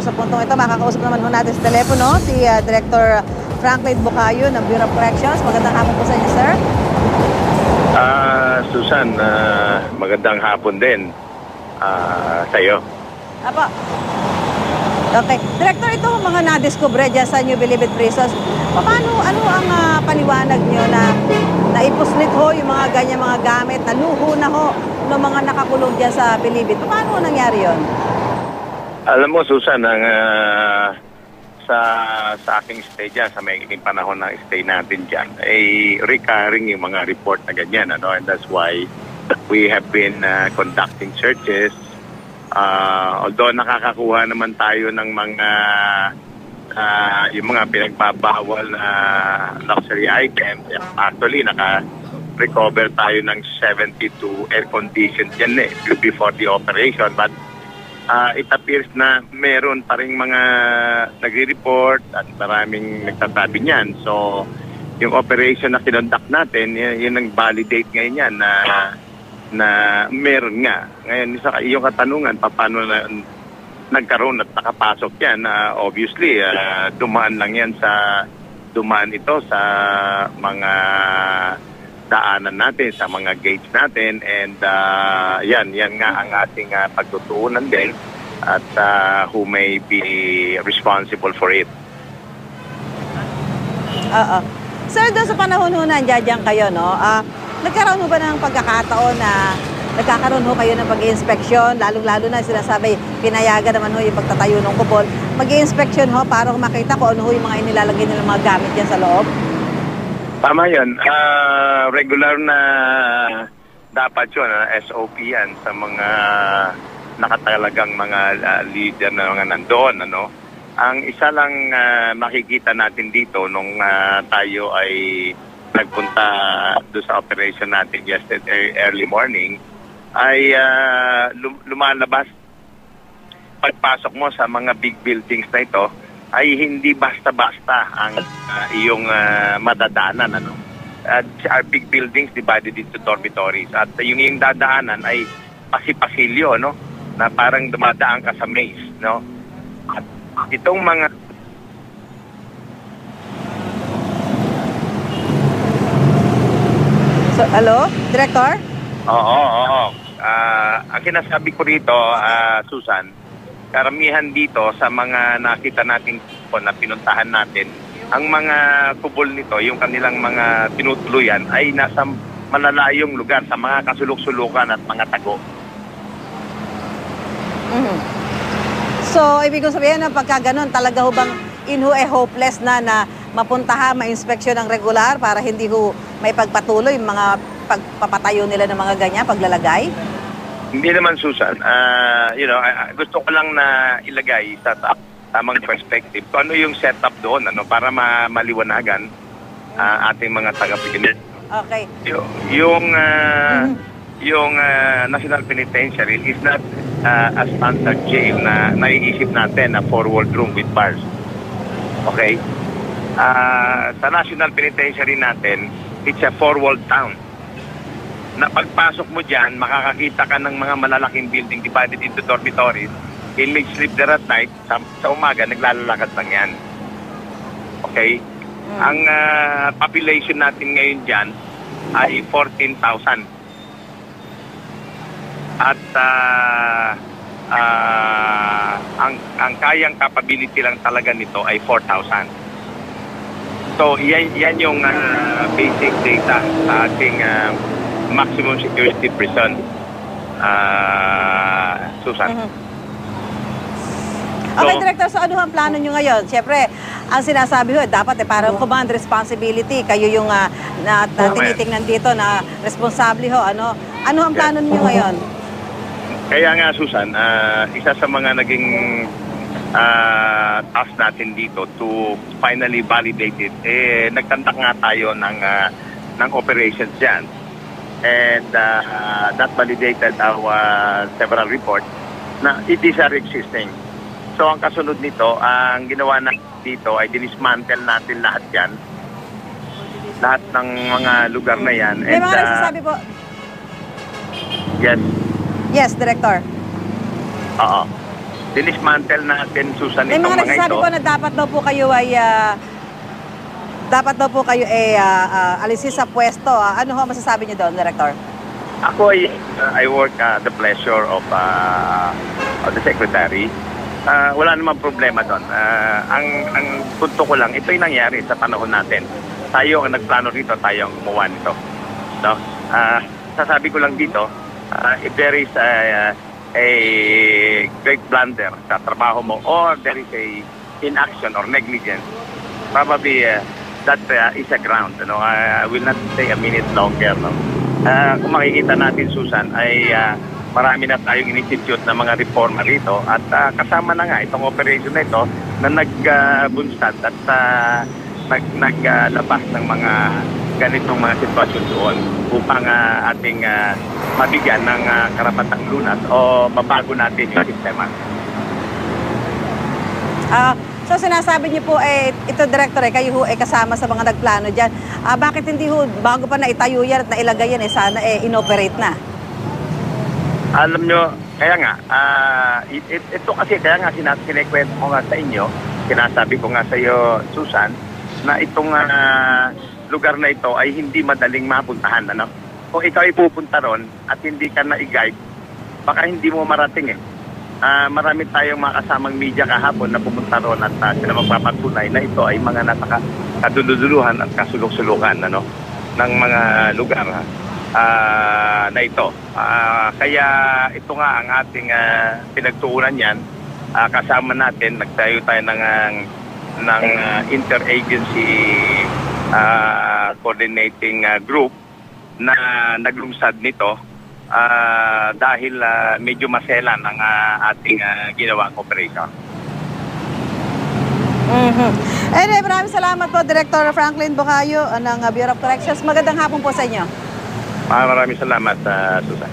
Sa puntong ito, makakausap naman ho natin sa telepono si Director Franklin Bukayo ng Bureau of Corrections. Magandang hapon po sa inyo, sir. Susan, magandang hapon din sa iyo. Apo. Okay. Director, ito mga nadiskubre dyan sa New Bilibid Prisons. Ano ang paliwanag nyo na naipuslit ho yung mga ganyan mga gamit, naluho na ho ng mga nakakulong dyan sa Bilibid? Paano nangyari yon? Alam mo, Susan, sa aking stay dyan, sa may panahon ng stay natin dyan, ay recurring yung mga report na ganyan. And that's why we have been conducting searches. Although nakakakuha naman tayo ng mga yung mga pinagbabawal na luxury items. Actually, naka-recover tayo ng 72 air-conditioned yan before the operation. But it appears na meron pa rin mga nagre-report at maraming nagtatabi niyan. So, yung operation na kinonduct natin, yun ang validate ngayon yan na meron nga. Ngayon, yung katanungan, paano na nagkaroon at nakapasok yan? Obviously, dumaan ito sa mga daanan natin, sa mga gates natin, and yan nga ang ating pagtutuunan din at who may be responsible for it. Sir, doon sa panahon ho nandiyan kayo, no? Nagkaroon ho ba ng pagkakataon na nagkakaroon ho kayo ng pag-i-inspeksyon, lalong-lalo na sinasabi, pinayagan naman ho yung pagtatayo ng kubol, mag-i-inspeksyon ho para makita kung ano ho yung mga inilalagay nilang mga gamit dyan sa loob? Tama yun. Regular na dapat yun, SOP yan sa mga nakatalagang mga leader na mga nandoon. Ang isa lang makikita natin dito nung tayo ay nagpunta doon sa operation natin yesterday early morning ay lumalabas pagpasok mo sa mga big buildings na ito ay hindi basta-basta ang iyong madadaanan. Our big buildings divided into dormitories at yung dadaanan ay pasipasilyo, na parang dumadaan ka sa maze, At itong mga So, hello, Director? Oo. Ang sinasabi ko rito, Susan, karamihan dito sa mga nakita natin na pinuntahan natin, ang mga kubol nito, yung kanilang mga tinutuluyan ay nasa malalayong lugar sa mga kasulok-sulukan at mga tago. So, ibig kong sabihin na pagka ganun, talaga ho bang hopeless na mapuntahan, ma-inspeksyon ng regular para hindi ho may pagpatuloy yung mga pagpapatayo nila ng mga ganyan, paglalagay? Hindi naman, Susan. Gusto ko lang na ilagay sa tamang perspective kung ano yung setup doon, para maliwanagan ating mga taga-Pilipinas. Okay. Yung National Penitentiary is not a standard jail na naiisip natin na 4-walled room with bars. Okay? Sa National Penitentiary natin, it's a 4-walled town. Na pagpasok mo dyan, makakakita ka ng mga malalaking building divided into dormitories. Inmates sleep there at night. Sa umaga, naglalakad lang yan. Okay? Ang population natin ngayon dyan ay 14,000. At ang kayang capability lang talaga nito ay 4,000. So, yan yung basic data sa ating maximum security prison, Susan. Okay, Director, so ano ang plano nyo ngayon? Siyempre, ang sinasabi ho, dapat parang command responsibility. Kayo yung tinitingnan dito na responsable ho. Ano ang plano nyo ngayon? Kaya nga, Susan, isa sa mga naging task natin dito to finally validate it, nagkandak nga tayo ng operations dyan. And that validated our several reports na it is existing. So ang kasunod nito, ang ginawa natin dito ay dinismantle natin lahat yan. Lahat ng mga lugar na yan. May mga nagsasabi po. Yes. Yes, Director. Oo. dinismantle natin, Susan, May itong mga mga nagsasabi ito. po na dapat daw po kayo ay alisin sa pwesto. Ano ho masasabi niyo doon, Director? Ako ay I work the pleasure of the secretary. Wala namang problema doon. Ang punto ko lang, ito ay nangyari sa panahon natin. Tayo ang nagplano rito, tayo ang gumawa nito. No? Sasabi ko lang dito, if there is a great blunder sa trabaho mo or there is a inaction or negligence, probably that is a ground. You know? I will not stay a minute longer. No? Kung makikita natin, Susan, ay marami na tayong institute na mga reforma rito at kasama na nga itong operation na ito na nagbunsad at naglabas ng mga ganitong mga sitwasyon doon upang ating mabigyan ng karapatang lunas o mabago natin yung sistema. So sinasabi niyo po, ito Director, kayo ho kasama sa mga nagplano dyan. Bakit hindi ho, bago pa na itayo yan at nailagay yan, sana inoperate na? Alam nyo, kaya nga, ito kasi kaya nga kinikwento ko nga sa inyo, sinasabi ko nga sa iyo, Susan, na itong lugar na ito ay hindi madaling mapuntahan. Ano? Kung ikaw ay pupunta ron at hindi ka na-guide, baka hindi mo marating eh. Marami tayong mga kasamang media kahapon na pumunta ron at sila magpapatunay na ito ay mga nasa kaduluduluhan at kasulok-sulukan ng mga lugar na ito. Kaya ito nga ang ating pinagtuunan yan. Kasama natin, nagtayo tayo ng interagency coordinating group na naglungsad nito dahil medyo maselan ang ating ginawang operation. Anyway, maraming salamat po, Director Franklin Bocayo ng Bureau of Corrections. Magandang hapon po sa inyo. Maraming salamat, Susan.